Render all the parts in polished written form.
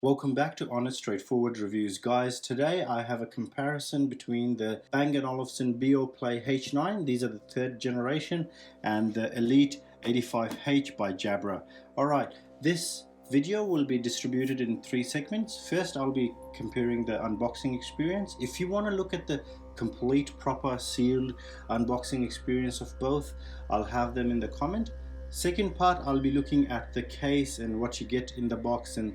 Welcome back to Honest Straightforward Reviews. Guys, today I have a comparison between the Bang & Olufsen Beoplay H9, these are the third generation, and the Elite 85H by Jabra. Alright, this video will be distributed in 3 segments. First, I'll be comparing the unboxing experience. If you want to look at the complete, proper, sealed unboxing experience of both, I'll have them in the comment. Second part, I'll be looking at the case and what you get in the box and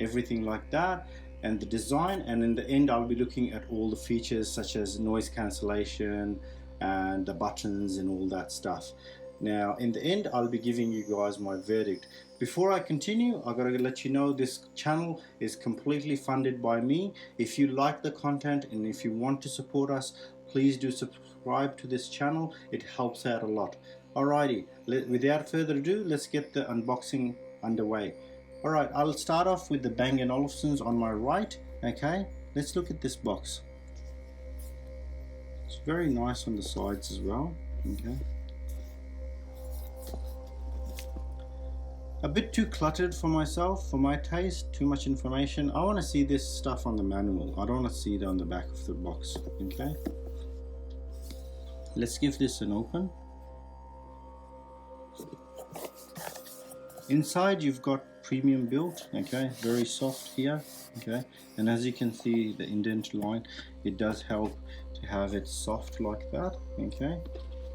everything like that, and the design, and in the end I'll be looking at all the features such as noise cancellation and the buttons and all that stuff. Now in the end I'll be giving you guys my verdict. Before I continue, I gotta let you know this channel is completely funded by me. If you like the content and if you want to support us, please do subscribe to this channel. It helps out a lot. Alrighty, without further ado, let's get the unboxing underway. Alright, I'll start off with the Bang & Olufsen's on my right. Okay, let's look at this box. It's very nice on the sides as well. Okay, a bit too cluttered for myself, for my taste, too much information. I want to see this stuff on the manual. I don't want to see it on the back of the box. Okay, let's give this an open. Inside you've got premium built, okay, very soft here, okay, and as you can see the indent line, it does help to have it soft like that. Okay,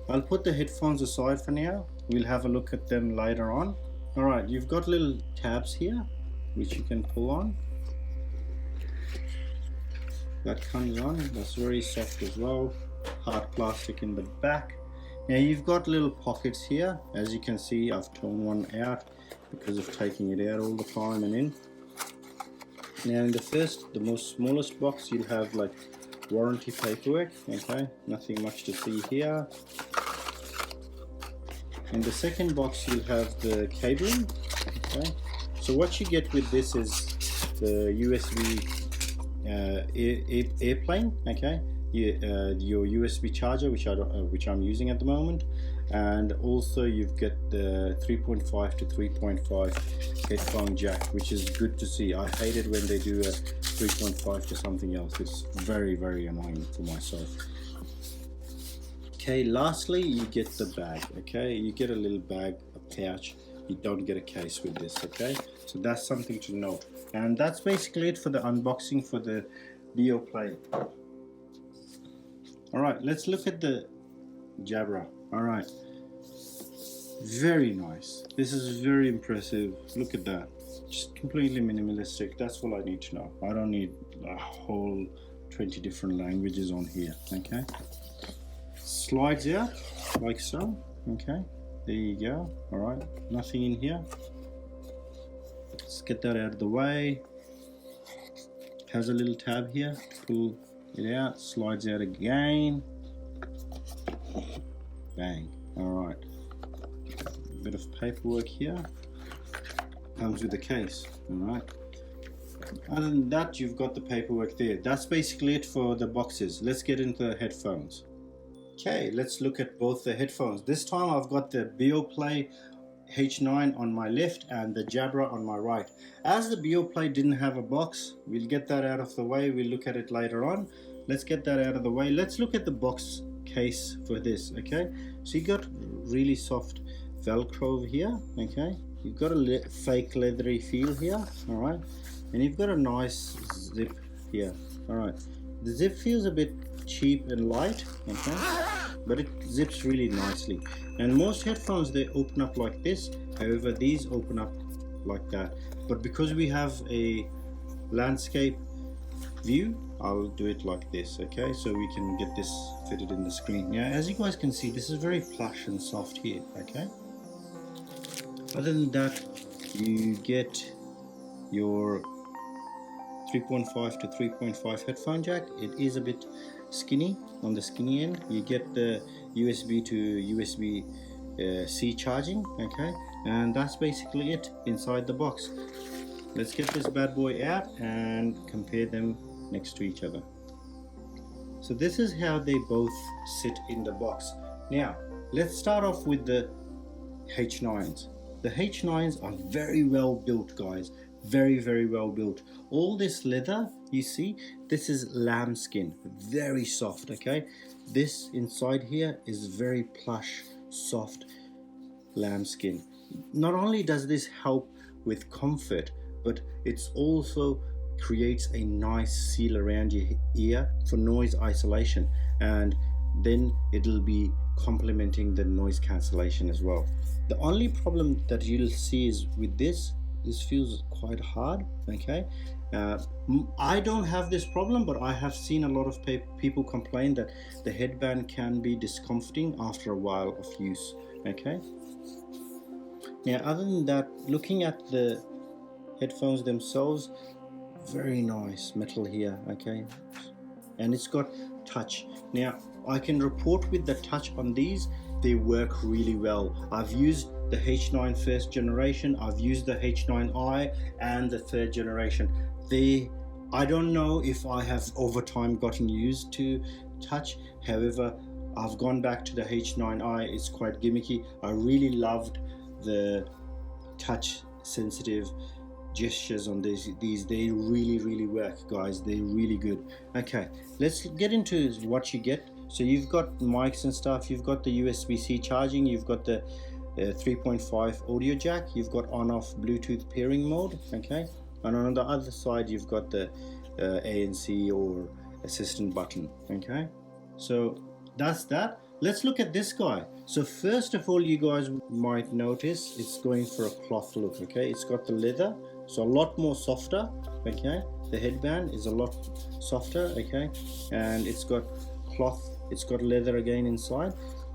I'll put the headphones aside for now, we'll have a look at them later on. Alright, you've got little tabs here which you can pull on, that comes on, that's very soft as well, hard plastic in the back. Now you've got little pockets here, as you can see I've torn one out because of taking it out all the time and in. Now in the most smallest box, you'll have like warranty paperwork, okay, nothing much to see here. In the second box you'll have the cabling, okay, so what you get with this is the USB airplane, okay, your USB charger, which I'm using at the moment, and also you've got the 3.5 to 3.5 headphone jack, which is good to see. I hate it when they do a 3.5 to something else. It's very annoying for myself. Okay, lastly you get the bag. Okay, you get a little bag, a pouch. You don't get a case with this. Okay, so that's something to note, and that's basically it for the unboxing for the Beoplay. Alright, let's look at the Jabra. Alright, very nice. This is very impressive. Look at that. Just completely minimalistic. That's all I need to know. I don't need a whole 20 different languages on here. Okay, slides out like so. Okay, there you go. Alright, nothing in here. Let's get that out of the way. Has a little tab here. Pull it out, slides out again. Bang. Alright, a bit of paperwork here, comes with the case. Alright, other than that you've got the paperwork there. That's basically it for the boxes. Let's get into the headphones. Okay, let's look at both the headphones. This time I've got the Beoplay H9 on my left and the Jabra on my right. As the Beoplay didn't have a box, we'll get that out of the way. We'll look at it later on. Let's get that out of the way. Let's look at the box case for this. Okay, so you got really soft velcro over here. Okay, you've got a fake leathery feel here. All right, and you've got a nice zip here. All right, the zip feels a bit cheap and light, okay, but it zips really nicely. And most headphones, they open up like this, however these open up like that. But because we have a landscape view, I'll do it like this. Okay, so we can get this fitted in the screen. Now as you guys can see, this is very plush and soft here. Okay, other than that you get your 3.5 to 3.5 headphone jack. It is a bit skinny on the skinny end. You get the USB to USB C charging. Okay, and that's basically it inside the box. Let's get this bad boy out and compare them next to each other. So this is how they both sit in the box. Now let's start off with the H9s. The H9s are very well built, guys. very well built. All this leather you see, this is lamb skin, very soft. Okay, this inside here is very plush, soft lamb skin. Not only does this help with comfort, but it's also creates a nice seal around your ear for noise isolation, and then it'll be complementing the noise cancellation as well. The only problem that you'll see is with this feels quite hard. Okay, I don't have this problem, but I have seen a lot of people complain that the headband can be discomforting after a while of use. Okay, now other than that, looking at the headphones themselves, very nice metal here. Okay, and it's got touch. Now I can report with the touch on these, they work really well. I've used the H9 first generation, I've used the H9i and the third generation. I don't know if I have over time gotten used to touch, however I've gone back to the H9i. It's quite gimmicky. I really loved the touch sensitive gestures on these. They really work, guys. They're really good. Okay, let's get into what you get. So you've got mics and stuff, you've got the USB-C charging, you've got the 3.5 audio jack, you've got on-off Bluetooth pairing mode. Okay, and on the other side you've got the ANC or assistant button. Okay, so that's that. Let's look at this guy. So first of all, you guys might notice it's going for a cloth look. Okay, it's got the leather, so a lot more softer. Okay, the headband is a lot softer. Okay, and it's got cloth, it's got leather again inside.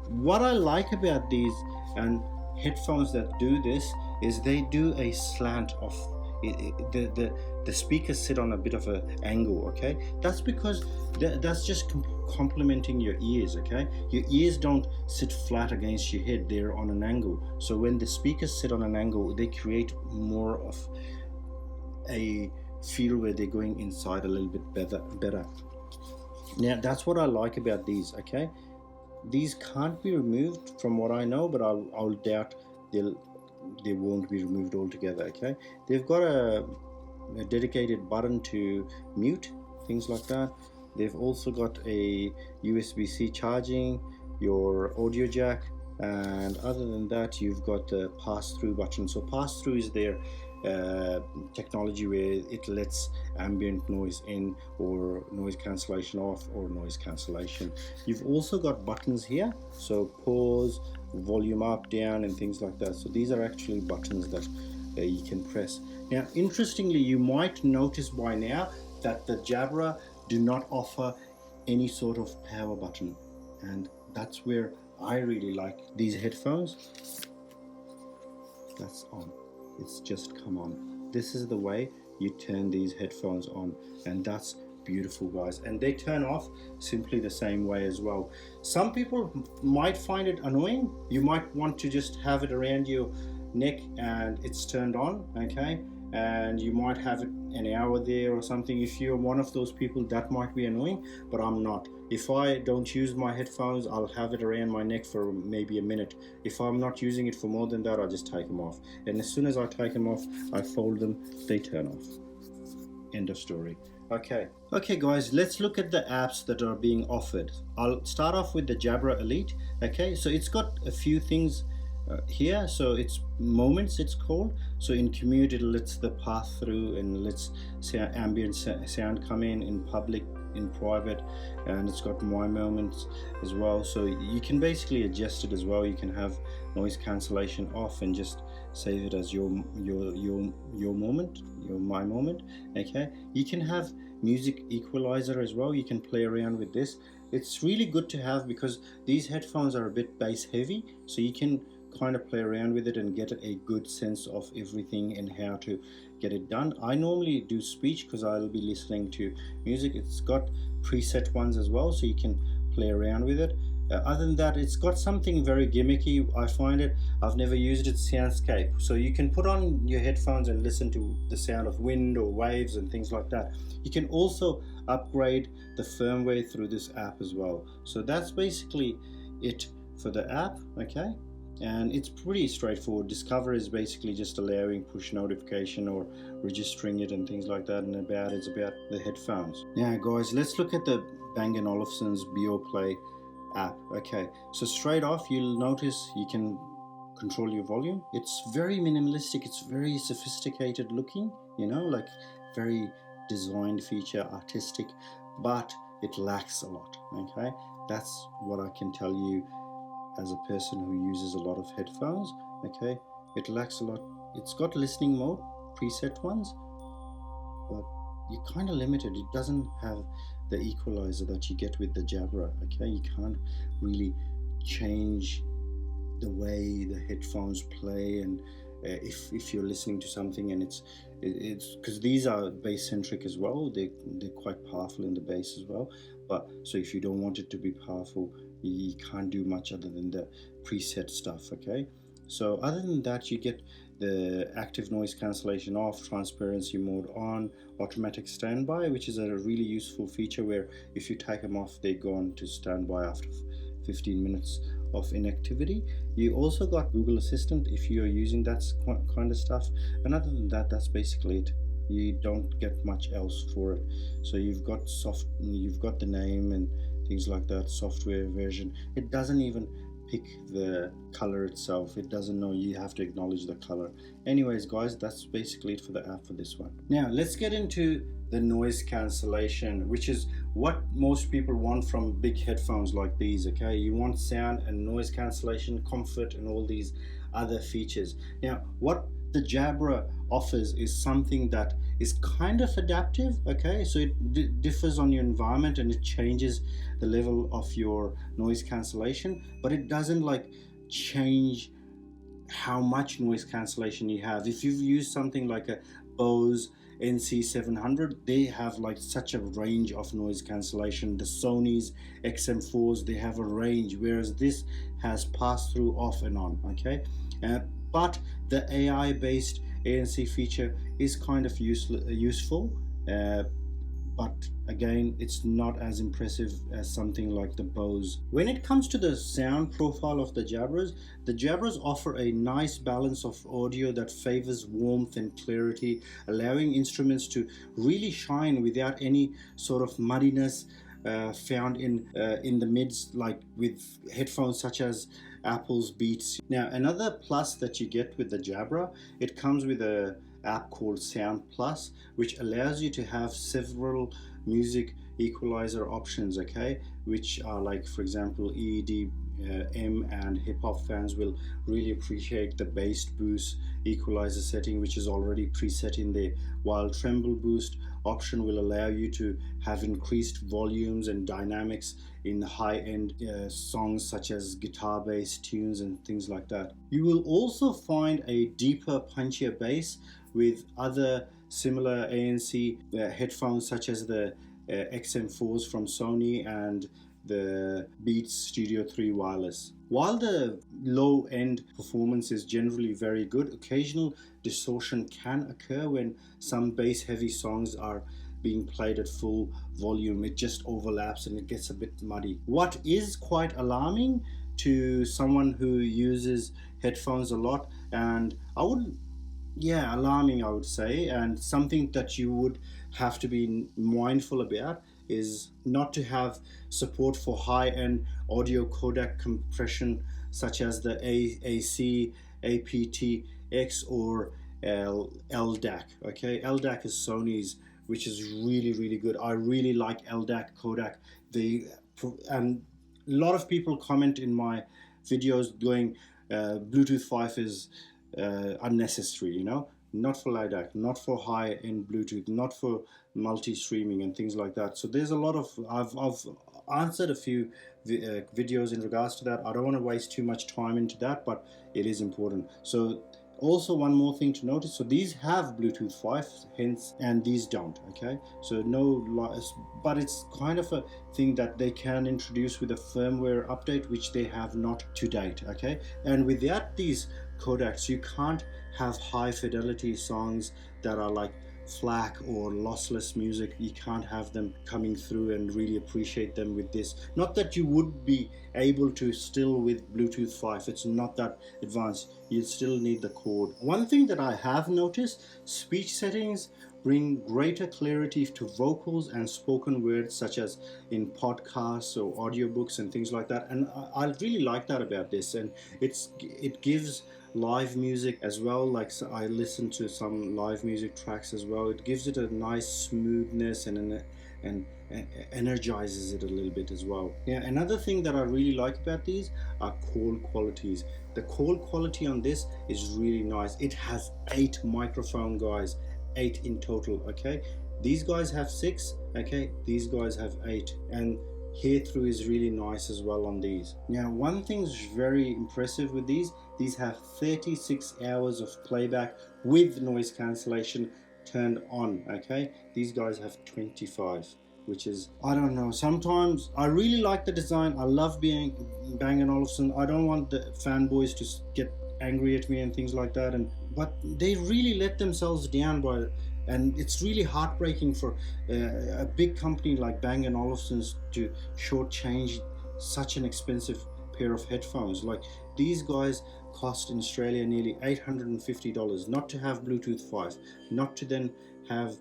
What I like about these and headphones that do this is they do a slant off. The speakers sit on a bit of an angle. Okay, that's because that's just complementing your ears. Okay, your ears don't sit flat against your head, they're on an angle. So when the speakers sit on an angle, they create more of a feel where they're going inside a little bit better. Now that's what I like about these. Okay, these can't be removed from what I know, but I'll doubt they won't be removed altogether. Okay, they've got a dedicated button to mute, things like that. They've also got a USB-C charging, your audio jack, and other than that you've got the pass-through button. So pass-through is their technology where it lets ambient noise in or noise cancellation off or noise cancellation. You've also got buttons here, so pause, volume up, down, and things like that. So these are actually buttons that you can press. Now interestingly, you might notice by now that the Jabra do not offer any sort of power button, and that's where I really like these headphones. That's on. It's just come on. This is the way you turn these headphones on, and that's beautiful, guys. And they turn off simply the same way as well. Some people might find it annoying. You might want to just have it around your neck and it's turned on. Okay, and you might have it an hour there or something. If you're one of those people, that might be annoying, but I'm not. If I don't use my headphones, I'll have it around my neck for maybe a minute. If I'm not using it for more than that, I'll just take them off. And as soon as I take them off, I fold them, they turn off. End of story. Okay guys, let's look at the apps that are being offered. I'll start off with the Jabra Elite. Okay, so it's got a few things here. So it's moments, it's called. So in commute it lets the pass through and lets ambient sound come in public, in private, and it's got my moments as well. So you can basically adjust it as well. You can have noise cancellation off and just save it as your moment, my moment. Okay, you can have music equalizer as well. You can play around with this. It's really good to have because these headphones are a bit bass heavy, so you can kind of play around with it and get a good sense of everything and how to get it done. I normally do speech because I'll be listening to music. It's got preset ones as well, so you can play around with it. Other than that, it's got something very gimmicky. I find it, I've never used it, soundscape. So you can put on your headphones and listen to the sound of wind or waves and things like that. You can also upgrade the firmware through this app as well. So that's basically it for the app. Okay, and it's pretty straightforward. Discover is basically just allowing push notification or registering it and things like that, and about it's about the headphones. Now guys, let's look at the Bang & Olufsen's Beoplay app. Okay, so straight off you'll notice you can control your volume. It's very minimalistic, it's very sophisticated looking, you know, like very designed feature, artistic, but it lacks a lot. Okay, that's what I can tell you as a person who uses a lot of headphones. Okay, it lacks a lot. It's got listening mode, preset ones, but you're kind of limited. It doesn't have the equalizer that you get with the Jabra. Okay, you can't really change the way the headphones play, and if you're listening to something and it's because these are bass centric as well, they're quite powerful in the bass as well, but so if you don't want it to be powerful, you can't do much other than the preset stuff. Okay, so other than that, you get the active noise cancellation off, transparency mode on, automatic standby, which is a really useful feature where if you take them off, they go on to standby after 15 minutes of inactivity. You also got Google Assistant if you're using that kind of stuff, and other than that, that's basically it. You don't get much else for it. So you've got the name and things like that, software version. It doesn't even pick the color itself. It doesn't know, you have to acknowledge the color. Anyways guys, that's basically it for the app for this one. Now let's get into the noise cancellation, which is what most people want from big headphones like these. Okay, you want sound and noise cancellation, comfort, and all these other features. Now what the Jabra offers is something that is kind of adaptive. Okay, so it differs on your environment and it changes the level of your noise cancellation, but it doesn't like change how much noise cancellation you have. If you've used something like a Bose NC700, they have like such a range of noise cancellation. The Sony's XM4s, they have a range, whereas this has pass through, off and on. Okay, but the AI based ANC feature is kind of useful, but again, it's not as impressive as something like the Bose. When it comes to the sound profile of the Jabras offer a nice balance of audio that favors warmth and clarity, allowing instruments to really shine without any sort of muddiness found in the mids, like with headphones such as Apple's Beats. Now another plus that you get with the Jabra, it comes with a app called Sound Plus, which allows you to have several music equalizer options, okay, which are like, for example, EDM and hip-hop fans will really appreciate the bass boost equalizer setting, which is already preset in there, while treble boost option will allow you to have increased volumes and dynamics in high-end songs such as guitar-based tunes and things like that. You will also find a deeper, punchier bass with other similar ANC headphones such as the XM4s from Sony and the Beats Studio 3 wireless. While the low-end performance is generally very good, occasional distortion can occur when some bass-heavy songs are being played at full volume. It just overlaps and it gets a bit muddy. What is quite alarming to someone who uses headphones a lot, and alarming I would say, and something that you would have to be mindful about, is not to have support for high-end audio codec compression such as the AAC, aptX, or LDAC. Okay, LDAC is Sony's, which is really good. I really like LDAC codec. And a lot of people comment in my videos going Bluetooth 5 is unnecessary, you know, not for LDAC, not for high-end Bluetooth, not for multi-streaming and things like that. So there's a lot of, I've answered a few videos in regards to that. I don't want to waste too much time into that, but it is important. So also one more thing to notice, so these have Bluetooth 5 hence, and these don't. Okay, so but it's kind of a thing that they can introduce with a firmware update, which they have not to date. Okay, and without these codecs you can't have high fidelity songs that are like FLAC or lossless music, you can't have them coming through and really appreciate them with this. Not that you would be able to still with Bluetooth 5, it's not that advanced, you still need the cord. One thing that I have noticed, speech settings bring greater clarity to vocals and spoken words, such as in podcasts or audiobooks and things like that, and I really like that about this. And it gives live music as well, like, so I listen to some live music tracks as well, it gives it a nice smoothness and energizes it a little bit as well. Yeah, another thing that I really like about these are call qualities. The call quality on this is really nice. It has 8 microphone, guys, 8 in total. Okay, these guys have 6, okay, these guys have 8, and hear through is really nice as well on these. Now, one thing's very impressive with these have 36 hours of playback with noise cancellation turned on. Okay, these guys have 25, which is, I don't know, sometimes I really like the design. I love being Bang & Olufsen. I don't want the fanboys to get angry at me and things like that, but they really let themselves down by, and it's really heartbreaking for a big company like Bang & Olufsen's to shortchange such an expensive pair of headphones. Like, these guys cost in Australia nearly $850, not to have Bluetooth 5, not to then have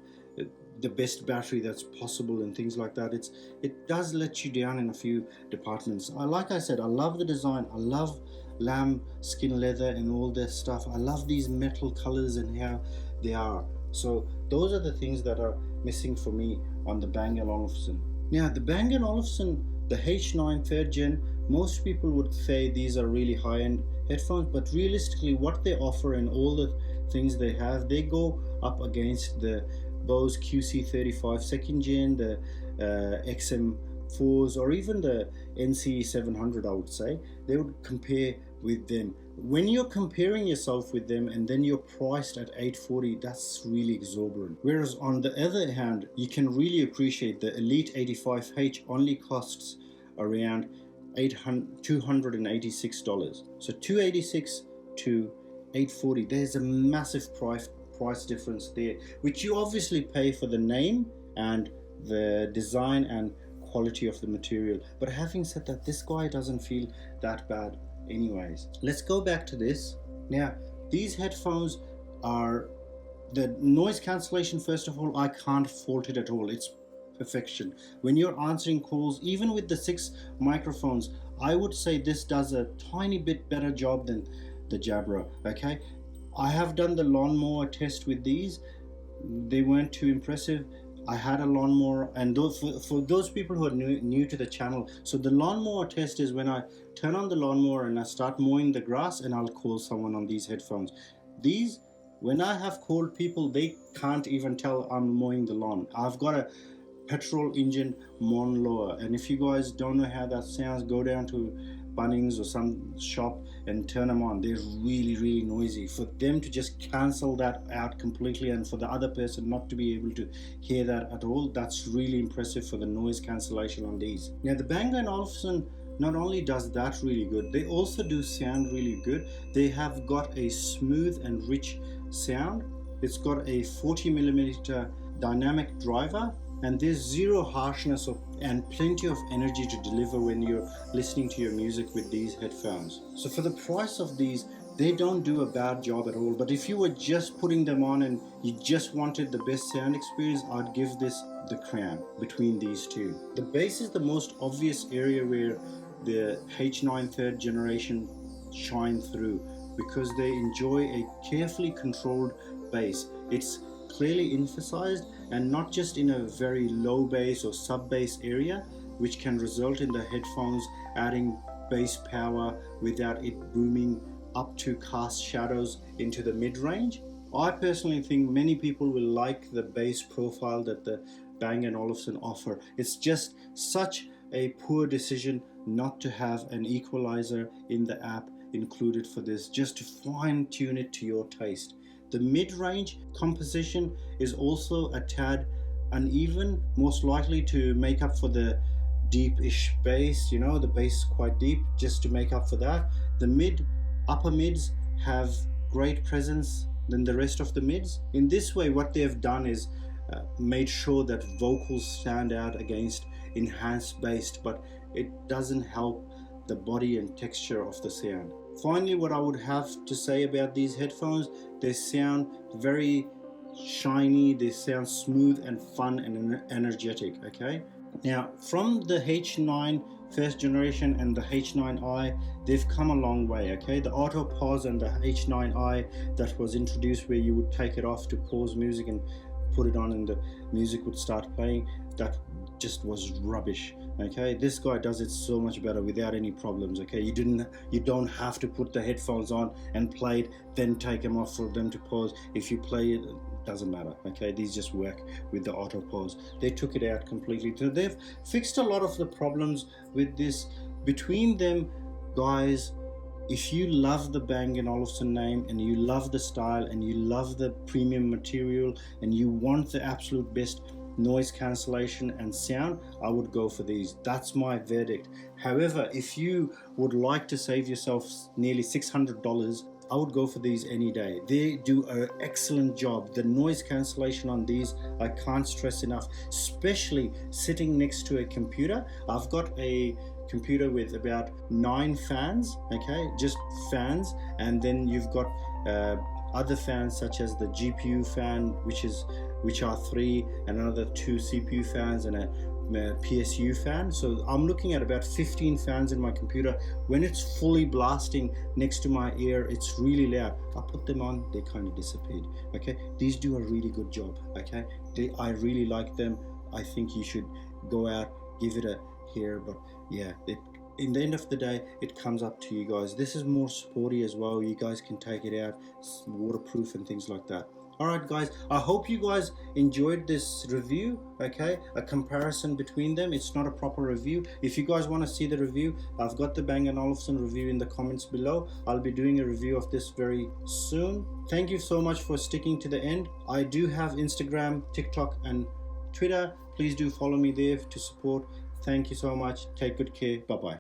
the best battery that's possible and things like that. It does let you down in a few departments. Like I said, I love the design. I love lamb skin leather and all this stuff. I love these metal colors and how they are. So those are the things that are missing for me on the Bang & Olufsen. Now, the Bang & Olufsen, the H9 3rd gen, most people would say these are really high-end headphones, but realistically what they offer and all the things they have, they go up against the Bose QC35 2nd gen, the XM4s, or even the NC700. I would say they would compare with them. When you're comparing yourself with them and then you're priced at $840, that's really exorbitant. Whereas on the other hand, you can really appreciate the Elite 85H only costs around $286. So $286 to $840, there's a massive price difference there, which you obviously pay for the name and the design and quality of the material. But having said that, this guy doesn't feel that bad anyways. Let's go back to this. Now, these headphones are, the noise cancellation, first of all, I can't fault it at all. It's perfection. When you're answering calls, even with the 6 microphones, I would say this does a tiny bit better job than the Jabra. Okay, I have done the lawnmower test with these. They weren't too impressive. I had a lawnmower, and for those people who are new to the channel, so the lawnmower test is when I turn on the lawnmower and I start mowing the grass, and I'll call someone on these headphones. These, when I have called people, they can't even tell I'm mowing the lawn. I've got a petrol engine mower, and if you guys don't know how that sounds, go down to Bunnings or some shop and turn them on. They're really noisy. For them to just cancel that out completely and for the other person not to be able to hear that at all, that's really impressive for the noise cancellation on these. Now, the Bang & Olufsen not only does that really good, they also do sound really good. They have got a smooth and rich sound. It's got a 40mm dynamic driver, and there's zero harshness and plenty of energy to deliver when you're listening to your music with these headphones. So for the price of these, they don't do a bad job at all. But if you were just putting them on and you just wanted the best sound experience, I'd give this the crown between these two. The bass is the most obvious area where the H9 3rd generation shine through, because they enjoy a carefully controlled bass. It's clearly emphasized, and not just in a very low bass or sub bass area, which can result in the headphones adding bass power without it booming up to cast shadows into the mid-range. I personally think many people will like the bass profile that the Bang & Olufsen offer. It's just such a poor decision not to have an equalizer in the app included for this, just to fine tune it to your taste. The mid-range composition is also a tad uneven, most likely to make up for the deep-ish bass. You know, the bass is quite deep, just to make up for that. The upper mids have great presence than the rest of the mids. In this way, what they have done is made sure that vocals stand out against enhanced bass, but it doesn't help the body and texture of the sound. Finally, what I would have to say about these headphones, they sound very shiny, they sound smooth and fun and energetic. Okay, now from the H9 first generation and the H9i, they've come a long way. Okay, the auto pause and the H9i that was introduced, where you would take it off to pause music and put it on and the music would start playing, that just was rubbish. Okay, this guy does it so much better without any problems. Okay, you don't have to put the headphones on and play it, then take them off for them to pause. If you play it, doesn't matter. Okay, these just work with the auto pause. They took it out completely. So they've fixed a lot of the problems with this. Between them, guys, if you love the Bang & Olufsen name and you love the style and you love the premium material and you want the absolute best noise cancellation and sound, I would go for these. That's my verdict. However, if you would like to save yourself nearly $600, I would go for these any day. They do an excellent job. The noise cancellation on these, I can't stress enough, especially sitting next to a computer. I've got a computer with about 9 fans, okay, just fans, and then you've got other fans such as the GPU fan, which are 3, and another 2 CPU fans and a PSU fan. So I'm looking at about 15 fans in my computer. When it's fully blasting next to my ear, it's really loud. I put them on, they kind of disappeared. Okay, these do a really good job. Okay, I really like them. I think you should go out, give it a hear. But yeah, in the end of the day, it comes up to you guys. This is more sporty as well. You guys can take it out, it's waterproof and things like that. Alright guys, I hope you guys enjoyed this review, okay? A comparison between them. It's not a proper review. If you guys want to see the review, I've got the Bang & Olufsen review in the comments below. I'll be doing a review of this very soon. Thank you so much for sticking to the end. I do have Instagram, TikTok and Twitter. Please do follow me there to support. Thank you so much. Take good care. Bye-bye.